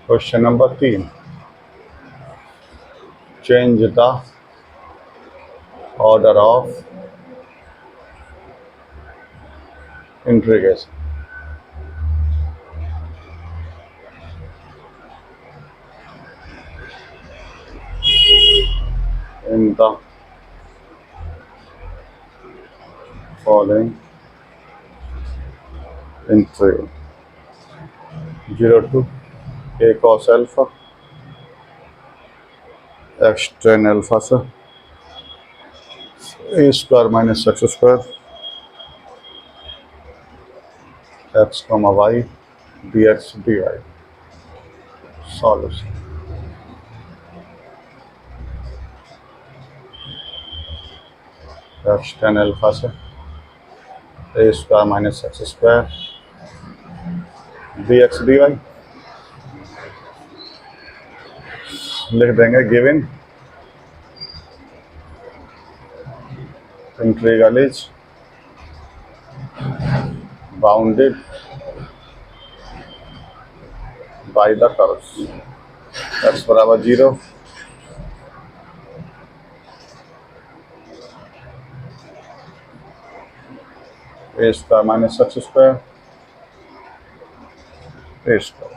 Question number 3, change the order of integration in the following integral 0 to a cos alpha x tan alpha से a square minus x square x comma y dx dy solution x tan alpha से a square minus x square dx dy लिख देंगे given integral is bounded by the curves x बराबर 0 a square minus x square a square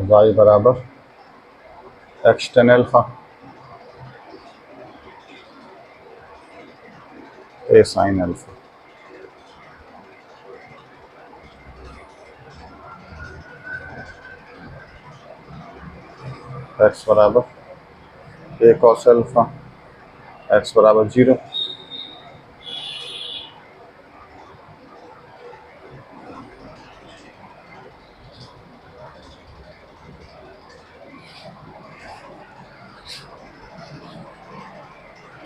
y बराबर x tan alpha a sin alpha x बराबर a cos alpha x बराबर 0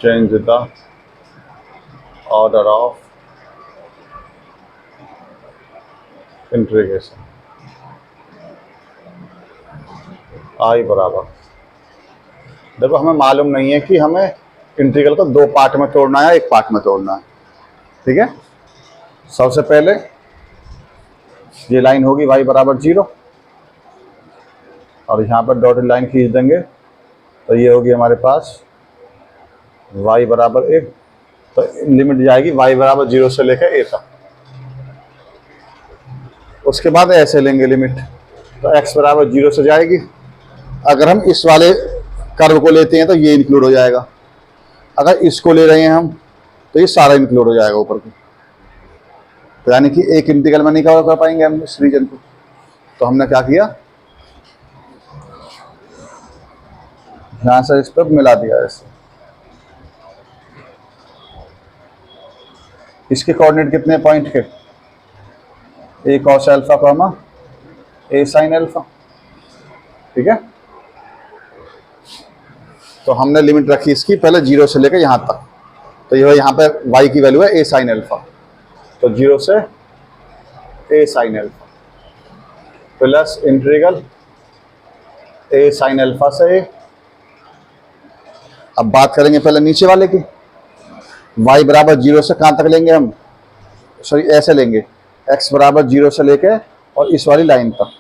change the order of integration I बराबर, देखो हमें मालूम नहीं है कि हमें इंटीग्रल को दो पार्ट में तोड़ना है एक पार्ट में तोड़ना है। ठीक है, सबसे पहले ये लाइन होगी y बराबर 0 और यहाँ पर डॉटेड लाइन खींच देंगे तो ये होगी हमारे पास y बराबर 1, तो लिमिट जाएगी y बराबर 0 से लेकर a तक। उसके बाद ऐसे लेंगे लिमिट तो x बराबर 0 से जाएगी। अगर हम इस वाले कर्व को लेते हैं तो ये इंक्लूड हो जाएगा, अगर इसको ले रहे हैं हम तो ये सारा इंक्लूड हो जाएगा ऊपर को, तो यानी कि एक इंटीग्रल में नहीं कवर कर पाएंगे हम इस रीजन को। तो हमने क्या किया, यहाँ से इस पर मिला दिया ऐसे। इसके कोऑर्डिनेट कितने पॉइंट के, a cos alpha comma a sin alpha। ठीक है, तो हमने लिमिट रखी इसकी पहले 0 से लेकर यहाँ तक, तो ये यहाँ पे y की वैल्यू है a sin alpha, तो 0 से a sin alpha plus integral a sin alpha से a। अब बात करेंगे पहले नीचे वाले की, y बराबर 0 से कहाँ तक लेंगे हम, सॉरी ऐसे लेंगे x बराबर 0 से लेके और इस वाली लाइन तक,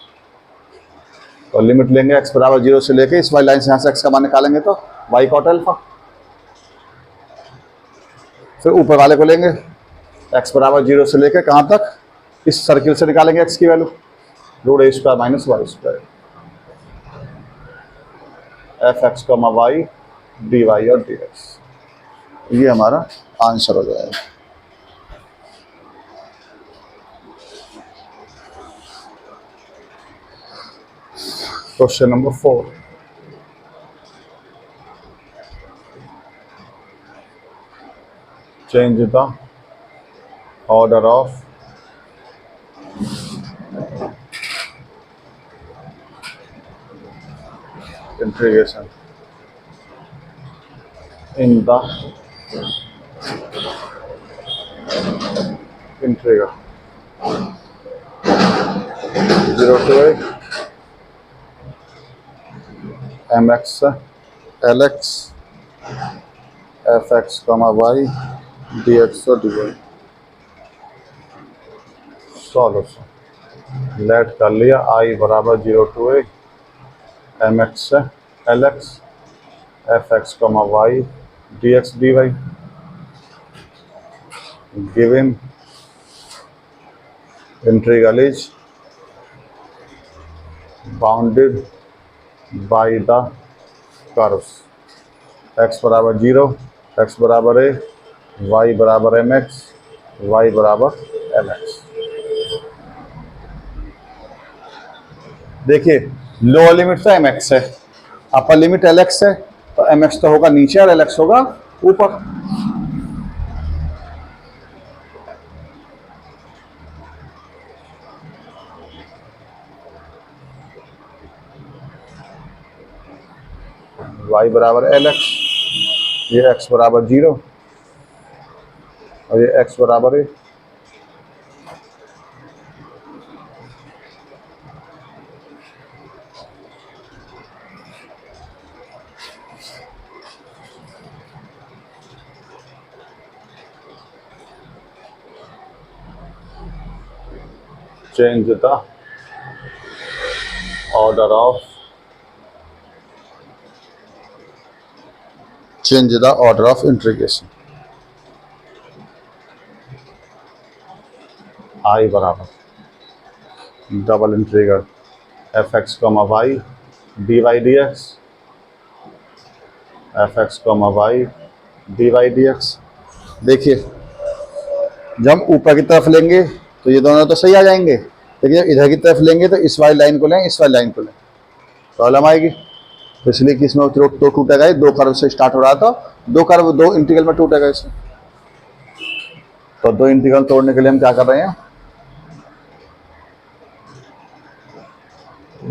तो लिमिट लेंगे x बराबर 0 से लेके इस वाली लाइन से यहाँ से x का मान निकालेंगे तो y cot alpha। फिर ऊपर वाले को लेंगे x बराबर 0 से लेके कहाँ तक, इस सर्किल से निकालेंगे x की value root a square minus Y square F X comma Y D Y और डी एक्स, ये हमारा आंसर हो जाएगा। Question number 4, change the order of integration in the integral 0 to a mx lx fx comma y dx और dy। Solution let कर लिया I बराबर 0 to a mx lx fx comma y dx dy given integral is bounded by the curves x बराबर 0 x बराबर a y बराबर mx y बराबर mx। देखिए lower limit तो mx है, अपर लिमिट lx है, तो mx तो होगा नीचे और lx होगा ऊपर। y बराबर lx, ये x बराबर 0 और ये x बराबर a। Change the order of integration। I बराबर double integral fx comma y dy dx fx comma y dy dx। देखिए जब हम ऊपर की तरफ लेंगे तो ये दोनों तो सही आ जाएंगे, लेकिन जब इधर की तरफ लेंगे तो इस वाली लाइन को लें, इस वाली लाइन को लें, प्रॉब्लम आएगी। तो इसलिए कि इसमें तो टूटेगा, ये दो कर्व से स्टार्ट हो रहा था, दो कर्व दो इंटीग्रल में टूटेगा इसमें। तो दो इंटीग्रल तोड़ने के लिए हम क्या कर रहे हैं,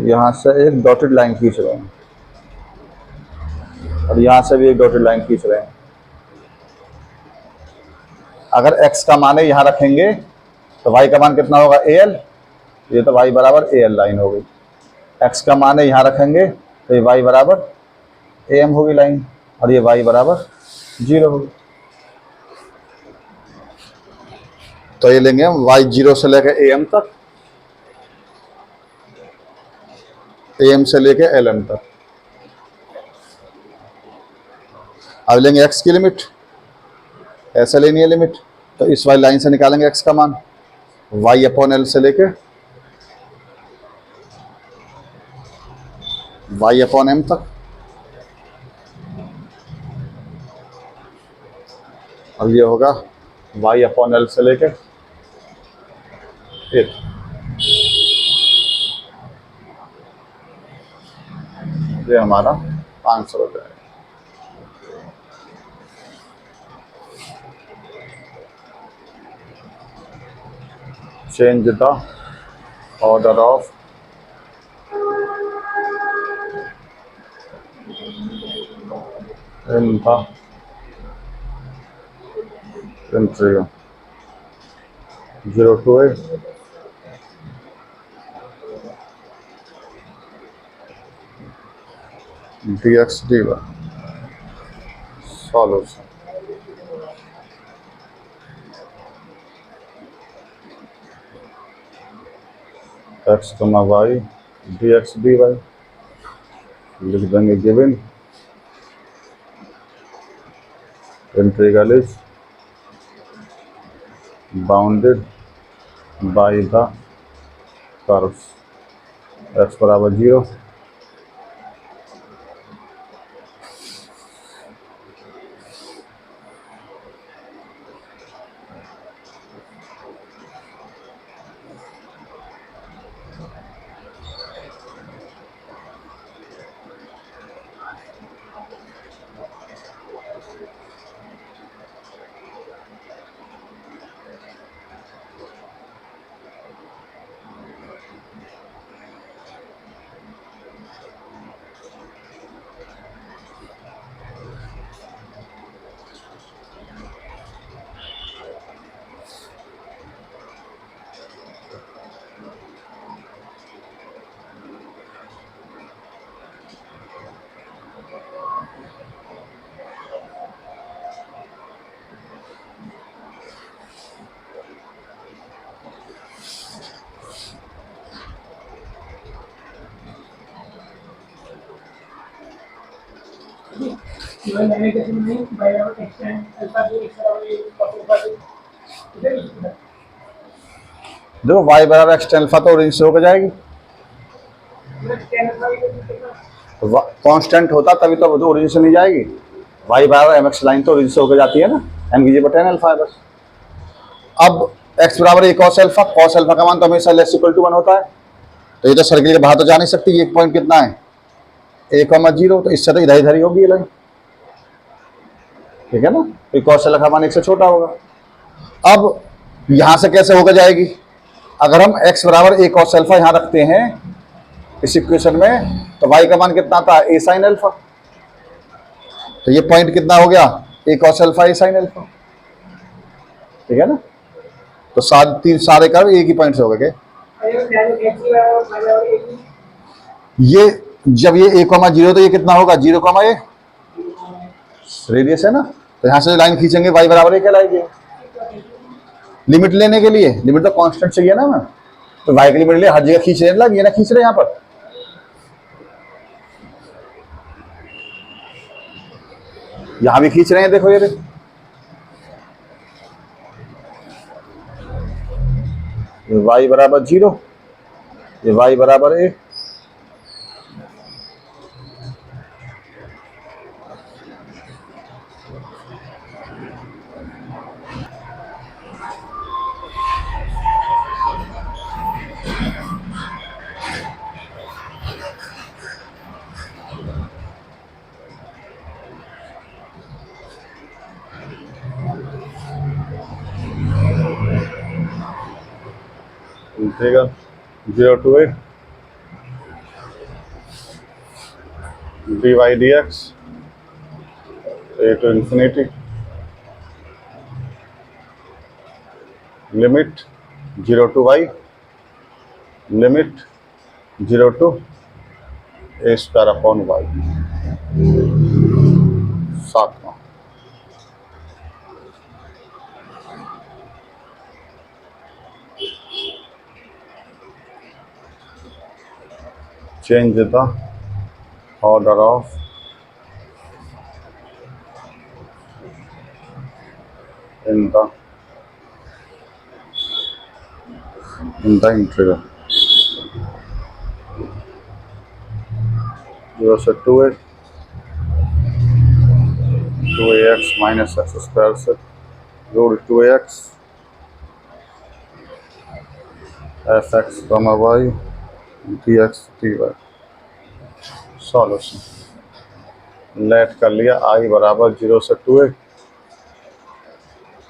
यहाँ से एक डॉटेड लाइन खींच रहे हैं और यहाँ से भी एक डॉटेड लाइन खींच रहे हैं। अगर x का मान यहाँ रखेंगे तो y का मान कितना होगा al, ये तो y बराबर al लाइन हो गई। x का मान यहाँ रखेंगे तो ये y बराबर am होगी लाइन और ये y बराबर 0 होगी। तो ये लेंगे हम y 0 से लेकर am तक, am से लेकर lm तक। अब लेंगे x की लिमिट, ऐसे लेनी है लिमिट, तो इस वाली लाइन से निकालेंगे x का मान y अपॉन l से लेके y अपॉन m तक। और ये होगा y अपॉन l से लेके फिर ये हमारा आंसर हो जाएगा। Change the order of in the integral 0 to a dx dy। Solution x कमा y dx dy लिख देंगे given integral is bounded by the curves x बराबर 0 इवन मैंने कैसे नहीं बाय आउट एक्सटेंड अल्फा भी एक्स्ट्रा वाली पॉसिबल इधर ही देखो y बराबर एक्स टेन अल्फा तो ओरिजिन से होकर जाएगी, मतलब टेन अल्फा भी कितना तो कांस्टेंट होता तभी तो ओरिजिन से नहीं जाएगी। y बराबर एम एक्स लाइन तो ओरिजिन से होकर जाती है ना, एम की जगह टेन अल्फा है बस। अब x बराबर ए कॉस अल्फा का मान तो हमेशा लेस इक्वल टू 1 होता है, तो ये तो सर्किल के बाहर तो जा नहीं सकती। ये पॉइंट कितना है, ए कॉमा जीरो, तो इससे तो इधर इधर ही होगी ये लाइन, ठीक है ना, तो कॉस अल्फा का मान एक से छोटा होगा। अब यहां से कैसे होकर जाएगी, अगर हम x बराबर ए कॉस अल्फा यहां रखते हैं इस इक्वेशन में, तो y का मान कितना था, ए साइन अल्फा, तो ये पॉइंट कितना हो गया, ए कॉस अल्फा ए साइन अल्फा, ठीक है ना। तो सारे कर्व एक ही पॉइंट से हो गए। अरे ध्यान एक्स बराबर बाय आउट एक ये जब ये ए कॉमा जीरो तो ये कितना होगा, जीरो कॉमा ए रेडियस है ना, तो यहां से लाइन खींचेंगे y बराबर ए कहलाएगी। लिमिट लेने के लिए, लिमिट तो कांस्टेंट चाहिए ना हमें, तो y की लिमिट ले, हर जगह खींच रहे लग, ये ना खींच रहे यहाँ पर, यहां भी खींच रहे हैं, देखो ये देखो, ये y बराबर जीरो, ये y बराबर ए, integral 0 to a dy dx a to infinity limit 0 to y limit 0 to a square upon y। सातवां, change the order of in the integral 0 से 2a 2ax minus x square से root 2ax fx comma y dx dy। Solution let कर लिया, i बराबर 0 से 2a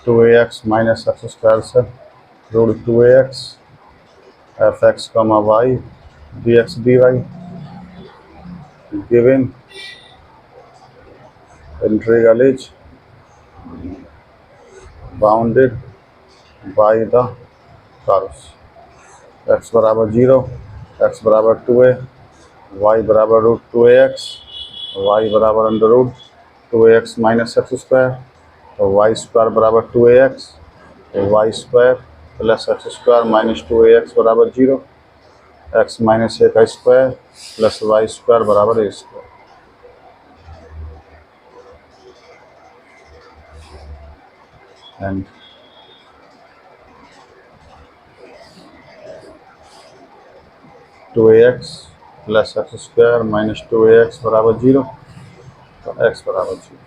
2ax minus X square से root 2ax fx comma y dx dy given integral is bounded by the curves x बराबर 0, x बराबर 2a, y बराबर root 2ax, y बराबर under root 2ax minus X square, और y square बराबर 2ax, y square plus x square minus 2ax बराबर 0, x minus ए का square plus y square बराबर a square. And 2ax plus x square minus 2ax बराबर 0, तो x बराबर 0।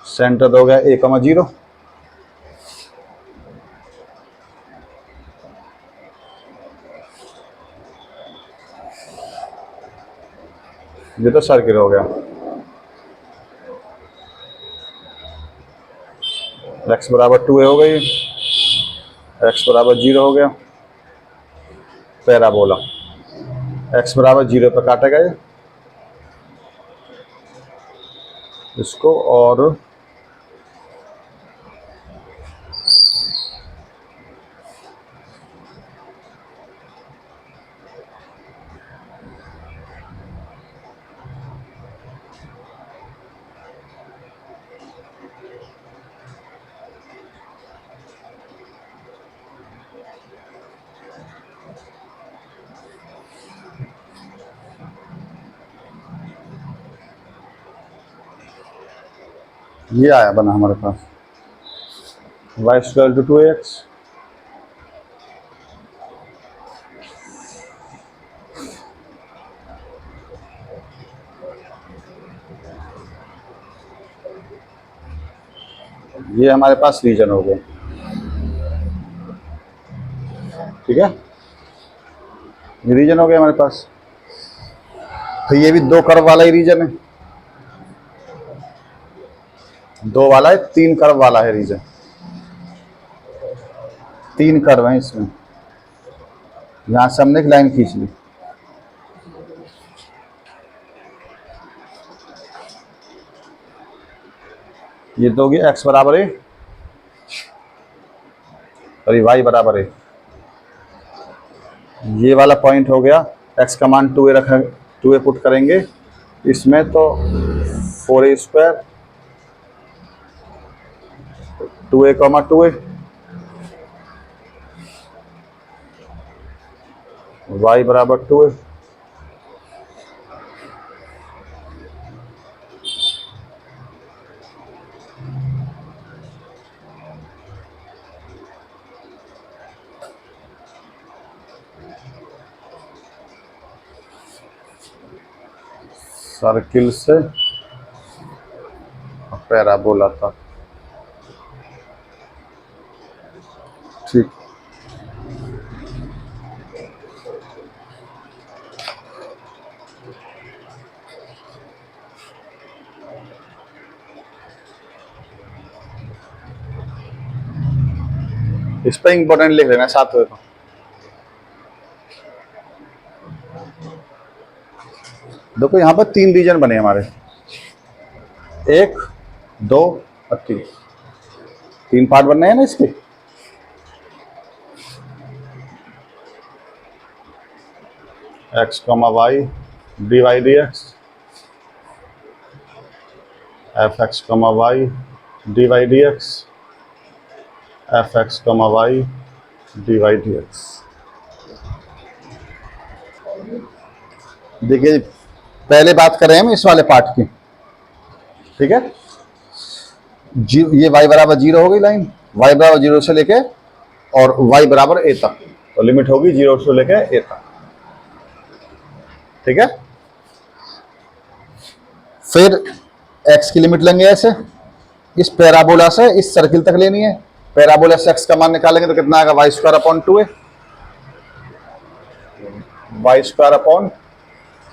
Centre हो गया a कमा 0, ये तो सर्किल हो गया। x बराबर 2a हो गई, x बराबर 0 हो गया, पैराबोला x बराबर 0 पर काटेगा ये इसको, और ये आया बना हमारे पास y स्क्वायर टू 2x, ये हमारे पास रीजन हो गया। ठीक है, ये रीजन हो गया हमारे पास। फिर ये भी दो कर्व वाला ही रीजन है, दो वाला है, तीन कर्व वाला है रीजन। तीन कर्व हैं इसमें, यहां से हमने एक लाइन खींच ली। ये तो होगी x बराबर a और ये y बराबर a। ये वाला पॉइंट हो गया, x का मान 2a रखा, 2a पुट करेंगे इसमें तो 4a square 2a, 2a y बराबर 2a। सर्किल से पैराबोला था। ठीक, इस पर इंपॉर्टेंट लिख लेना साथ में। देखो यहाँ पर तीन रीजन बने हमारे, 1 2 और 3, तीन पार्ट बनने हैं ना इसके। x, y dy dx, fx, y dy dx, fx, y dy dx। देखिए पहले बात करें हम इस वाले पार्ट की। ठीक है, ये y बराबर 0 हो गई लाइन, y बराबर 0 से लेके और y बराबर a तक, तो लिमिट होगी 0 से लेके a तक। ठीक है, फिर x की लिमिट लेंगे ऐसे, इस पैराबोला से इस सर्किल तक लेनी है। पैराबोला से x का मान निकालेंगे तो कितना आएगा, y square upon 2a, y square upon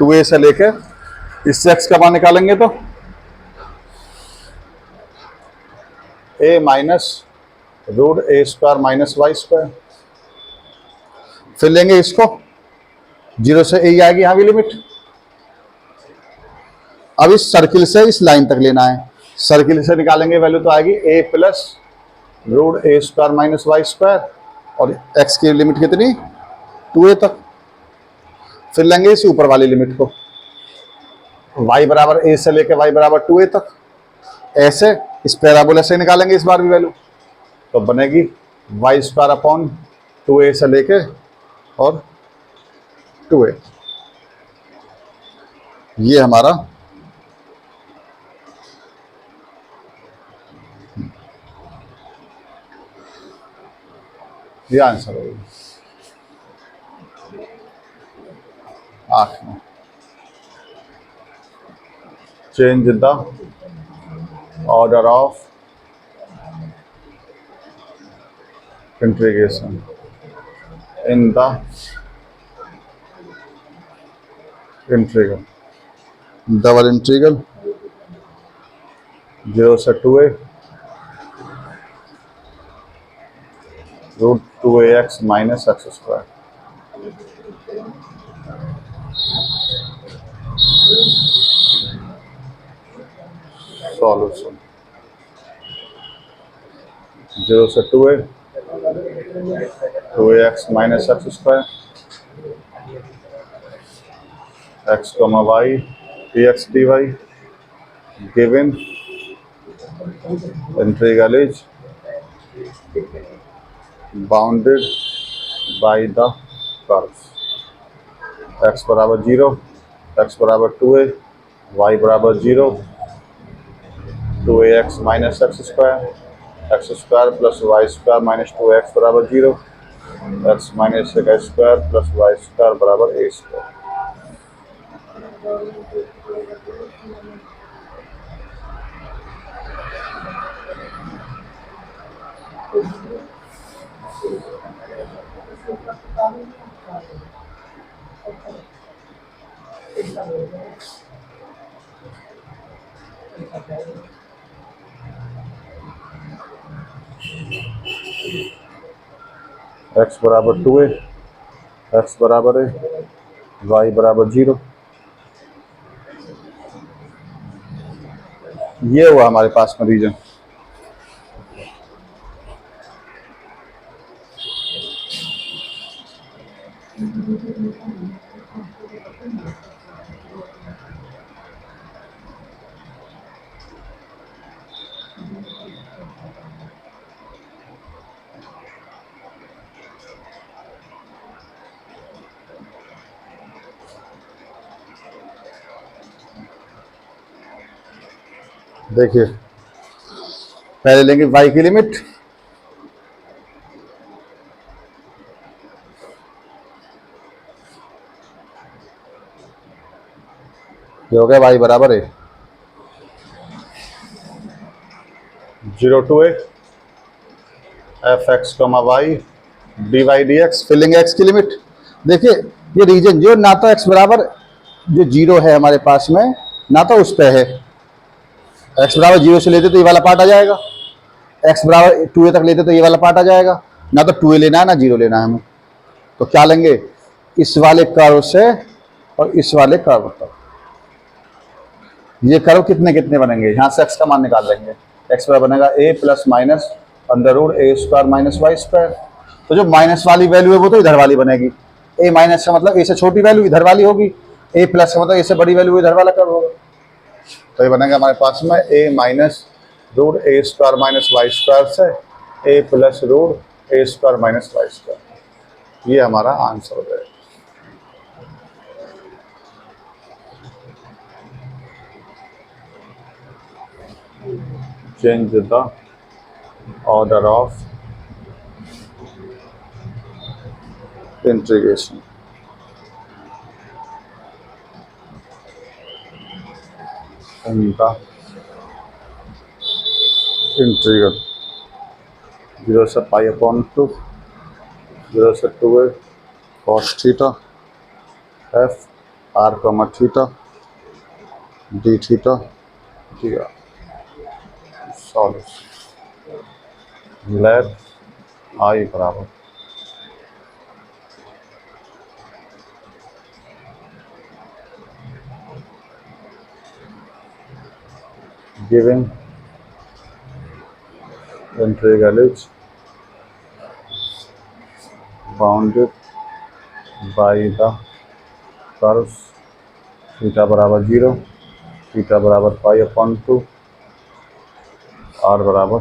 2a से लेके इससे x का मान निकालेंगे तो a minus root a square minus y square. फिर लेंगे इसको, 0 से a आएगी यहाँ भी लिमिट। अब इस सर्किल से इस लाइन तक लेना है, सर्किल से निकालेंगे वैल्यू तो आएगी a plus root a square minus y square, और x की लिमिट कितनी, 2a तक। फिर लेंगे इस ऊपर वाली लिमिट को, y बराबर a से लेके y बराबर 2a तक, ऐसे इस पैराबोला से निकालेंगे इस बार भी वैल्यू, तो बनेगी y स्क्वायर अपॉन 2a से लेके और 2a। ये हमारा ये आंसर होगा 8 में। Change the order of integration in the integral, double integral 0 से 2a root 2ax minus x square. Solution 0 से 2a 2ax minus x square, x, y dx dy given integral is bounded by the curve। x बराबर 0, x बराबर 2a, y बराबर 0, 2ax minus X square plus Y square minus 2x बराबर 0, X minus का square plus Y square बराबर a square. X बराबर 2a, x बराबर है Y बराबर 0। ये हुआ हमारे पास में रीजन। देखिए पहले लेंगे y की लिमिट, ये हो गया y बराबर है 0 to a F X comma Y D Y D X, filling X की लिमिट। देखिए ये रीजन जो ना तो x बराबर जो 0 है हमारे पास में, ना तो उस पे है। x बराबर 0 से लेते तो ये वाला पार्ट आ जाएगा, x बराबर 2a तक लेते तो ये वाला पार्ट आ जाएगा। ना तो 2a लेना है ना 0 लेना है हमें, तो क्या लेंगे, इस वाले कर्व से और इस वाले कर्व तक। ये कर्व कितने कितने बनेंगे, यहाँ से x का मान निकाल लेंगे। x बराबर बनेगा a plus minus under root a square minus Y square. तो जो माइनस वाली वैल्यू है वो तो इधर वाली बनेगी, a माइनस का मतलब a से छोटी वैल्यू इधर वाली होगी, a प्लस का मतलब a से बड़ी वैल्यू इधर वाला कर्व होगा। तो ये बनेगा हमारे पास में a minus root a square minus Y square से a plus root a square minus Y square. ये हमारा आंसर हो जाएगा। Change the order of integration. In the integral 0 से pi upon 2, 0 से 2a cos theta f r comma theta d theta dr। Solve let I बराबर giving integral is bounded by the curves theta बराबर 0, theta बराबर pi upon 2, are बराबर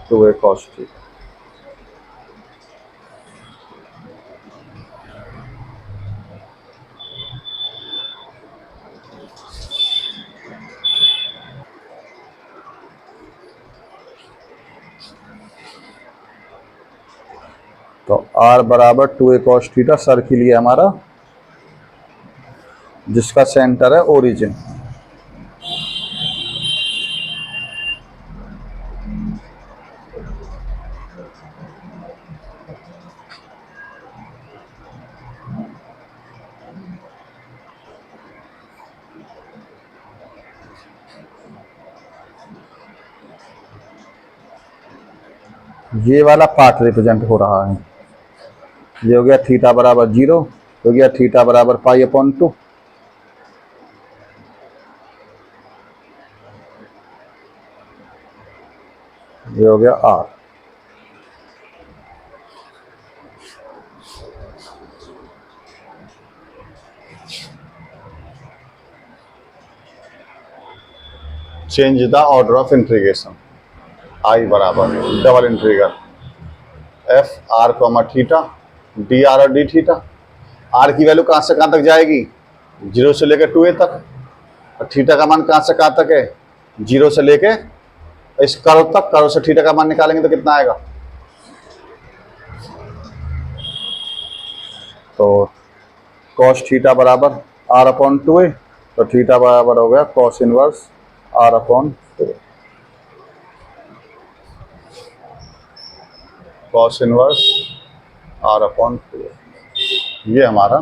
2a cos theta. तो r बराबर 2a cos theta circle है हमारा, जिसका centre है ओरिजिन। ये वाला पार्ट रिप्रेजेंट हो रहा है, ये हो गया थीटा बराबर 0, हो गया थीटा बराबर पाई अपॉन 2, ये हो गया R. Change the order of integration, I बराबर double integral F R comma theta D R और डी थीटा। आर की वैल्यू कहाँ से कहाँ तक जाएगी, 0 से लेकर 2a तक, और थीटा का मान कहाँ से कहाँ तक है जीरो से लेके इस कर्व तक, कर्व से थीटा का मान निकालेंगे तो कितना आएगा? तो cos थीटा बराबर r अपॉन 2a, तो थीटा बराबर हो गया cos inverse r upon 2, cos inverse r upon 2, ये हमारा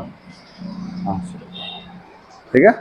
आंसर, ठीक है।